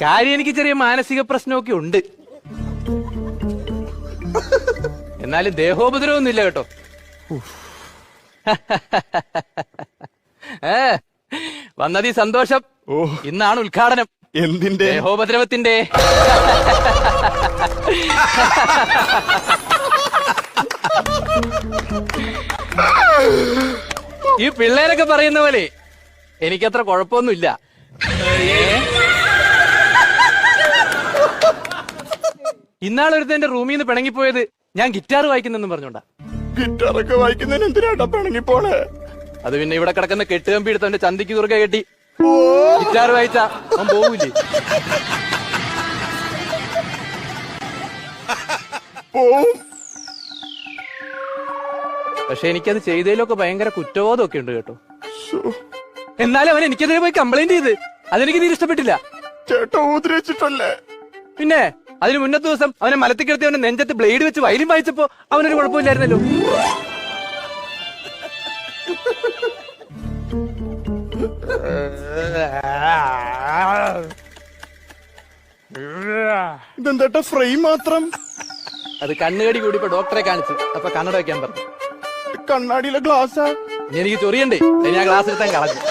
കാര്യം എനിക്ക് ചെറിയ മാനസിക പ്രശ്നമൊക്കെ ഉണ്ട്. എന്നാലും ദേഹോപദ്രവൊന്നുമില്ല കേട്ടോ. വന്നതി സന്തോഷം. ഇന്നാണ് ഉദ്ഘാടനം. എന്തിന്റെ? ദേഹോപദ്രവത്തിന്റെ. ഈ പിള്ളേരൊക്കെ പറയുന്ന പോലെ എനിക്കത്ര കുഴപ്പമൊന്നുമില്ല. ഇന്നാളൊരുത്ത എന്റെ റൂമിൽ നിന്ന് പിണങ്ങിപ്പോയത് ഞാൻ ഗിറ്റാർ വായിക്കുന്നെന്നും പറഞ്ഞോണ്ടാ. ഗിറ്റാറൊക്കെ വായിക്കുന്നതിന് എന്തിനാട്ടാ പിണങ്ങിപ്പോണേ? അത് പിന്നെ ഇവിടെ കിടക്കുന്ന കെട്ടുകമ്പി എടുത്ത് അവന്റെ ചന്തിക്ക് തുറക്കെ കെട്ടി ഗിറ്റാർ വായിച്ചാ അവൻ പോവില്ലേ? പക്ഷെ എനിക്കത് ചെയ്തതിലൊക്കെ ഭയങ്കര കുറ്റബോധമൊക്കെ ഉണ്ട് കേട്ടോ. എന്നാലും അവൻ എനിക്കെതിരെ പോയി കംപ്ലൈന്റ് ചെയ്ത് അതെനിക്ക് തീരെ ഇഷ്ടപ്പെട്ടില്ല. ചേട്ടാ ഊതിരച്ചിട്ടല്ലേ? പിന്നെ അതിന് മുന്നത്തെ ദിവസം അവനെ മലത്തിൽ കിടത്തി അവന്റെ നെഞ്ചത്ത് ബ്ലേഡ് വെച്ച് വയലിൻ വായിച്ചപ്പോ അവനൊരു കുഴപ്പമില്ലായിരുന്നല്ലോ. ഇതെന്താ ഫ്രെയിം മാത്രം? അത് കണ്ണുകടി കൂടി ഇപ്പൊ ഡോക്ടറെ കാണിച്ചു. അപ്പൊ കണ്ണട വെക്കാൻ പറഞ്ഞു. കണ്ണാടിയിലെ ഗ്ലാസ്സാ? എനിക്ക് ചൊറിയണ്ടേ, ഞാൻ ഗ്ലാസ് എടുത്താൻ കളഞ്ഞു.